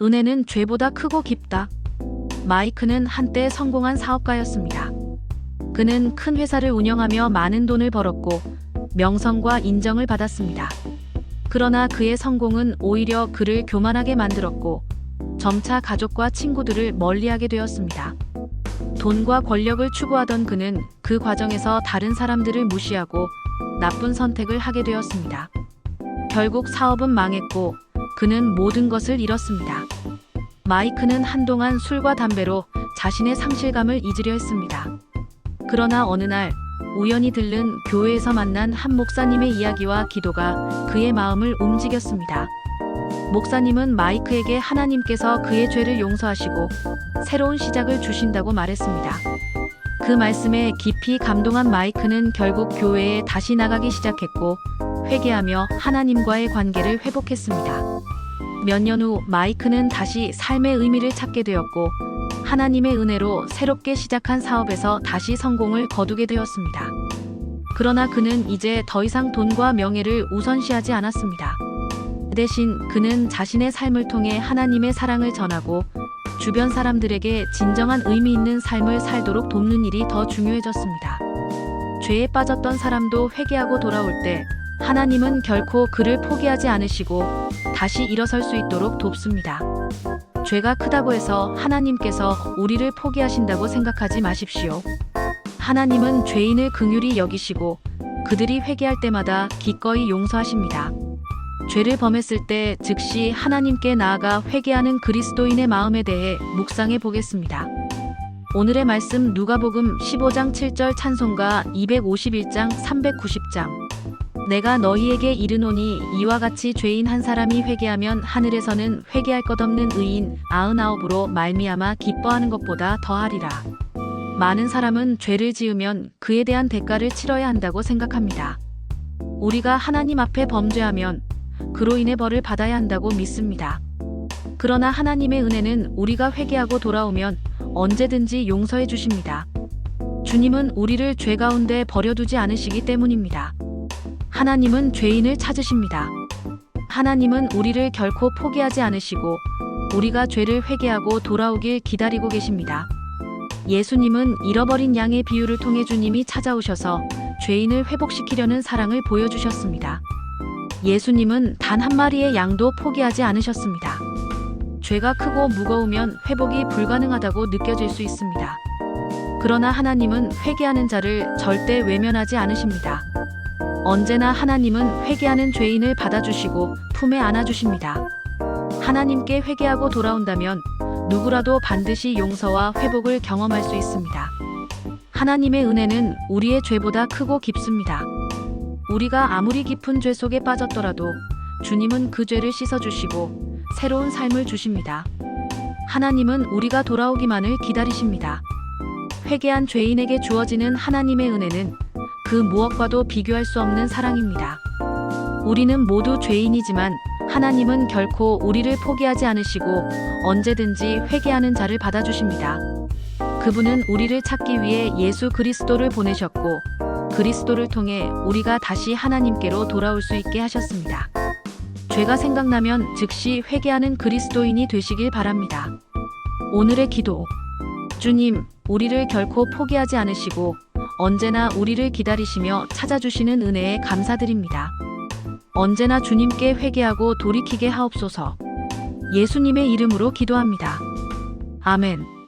은혜는 죄보다 크고 깊다. 마이크는 한때 성공한 사업가였습니다. 그는 큰 회사를 운영하며 많은 돈을 벌었고 명성과 인정을 받았습니다. 그러나 그의 성공은 오히려 그를 교만하게 만들었고 점차 가족과 친구들을 멀리하게 되었습니다. 돈과 권력을 추구하던 그는 그 과정에서 다른 사람들을 무시하고 나쁜 선택을 하게 되었습니다. 결국 사업은 망했고 그는 모든 것을 잃었습니다. 마이크는 한동안 술과 담배로 자신의 상실감을 잊으려 했습니다. 그러나 어느 날 우연히 들른 교회에서 만난 한 목사님의 이야기와 기도가 그의 마음을 움직였습니다. 목사님은 마이크에게 하나님께서 그의 죄를 용서하시고 새로운 시작을 주신다고 말했습니다. 그 말씀에 깊이 감동한 마이크는 결국 교회에 다시 나가기 시작했고 회개하며 하나님과의 관계를 회복했습니다. 몇 년 후 마이크는 다시 삶의 의미를 찾게 되었고 하나님의 은혜로 새롭게 시작한 사업에서 다시 성공을 거두게 되었습니다. 그러나 그는 이제 더 이상 돈과 명예를 우선시하지 않았습니다. 대신 그는 자신의 삶을 통해 하나님의 사랑을 전하고 주변 사람들에게 진정한 의미 있는 삶을 살도록 돕는 일이 더 중요해졌습니다. 죄에 빠졌던 사람도 회개하고 돌아올 때 하나님은 결코 그를 포기하지 않으시고 다시 일어설 수 있도록 돕습니다. 죄가 크다고 해서 하나님께서 우리를 포기하신다고 생각하지 마십시오. 하나님은 죄인을 긍휼히 여기시고 그들이 회개할 때마다 기꺼이 용서하십니다. 죄를 범했을 때 즉시 하나님께 나아가 회개하는 그리스도인의 마음에 대해 묵상해 보겠습니다. 오늘의 말씀 누가복음 15장 7절 찬송가 251장 390장 내가 너희에게 이르노니 이와 같이 죄인 한 사람이 회개하면 하늘에서는 회개할 것 없는 의인 99으로 말미암아 기뻐하는 것보다 더하리라. 많은 사람은 죄를 지으면 그에 대한 대가를 치러야 한다고 생각합니다. 우리가 하나님 앞에 범죄하면 그로 인해 벌을 받아야 한다고 믿습니다. 그러나 하나님의 은혜는 우리가 회개하고 돌아오면 언제든지 용서해 주십니다. 주님은 우리를 죄 가운데 버려두지 않으시기 때문입니다. 하나님은 죄인을 찾으십니다. 하나님은 우리를 결코 포기하지 않으시고 우리가 죄를 회개하고 돌아오길 기다리고 계십니다. 예수님은 잃어버린 양의 비유를 통해 주님이 찾아오셔서 죄인을 회복시키려는 사랑을 보여주셨습니다. 예수님은 단 한 마리의 양도 포기하지 않으셨습니다. 죄가 크고 무거우면 회복이 불가능하다고 느껴질 수 있습니다. 그러나 하나님은 회개하는 자를 절대 외면하지 않으십니다. 언제나 하나님은 회개하는 죄인을 받아주시고 품에 안아주십니다. 하나님께 회개하고 돌아온다면 누구라도 반드시 용서와 회복을 경험할 수 있습니다. 하나님의 은혜는 우리의 죄보다 크고 깊습니다. 우리가 아무리 깊은 죄 속에 빠졌더라도 주님은 그 죄를 씻어주시고 새로운 삶을 주십니다. 하나님은 우리가 돌아오기만을 기다리십니다. 회개한 죄인에게 주어지는 하나님의 은혜는 그 무엇과도 비교할 수 없는 사랑입니다. 우리는 모두 죄인이지만 하나님은 결코 우리를 포기하지 않으시고 언제든지 회개하는 자를 받아주십니다. 그분은 우리를 찾기 위해 예수 그리스도를 보내셨고 그리스도를 통해 우리가 다시 하나님께로 돌아올 수 있게 하셨습니다. 죄가 생각나면 즉시 회개하는 그리스도인이 되시길 바랍니다. 오늘의 기도. 주님, 우리를 결코 포기하지 않으시고 언제나 우리를 기다리시며 찾아주시는 은혜에 감사드립니다. 언제나 주님께 회개하고 돌이키게 하옵소서. 예수님의 이름으로 기도합니다. 아멘.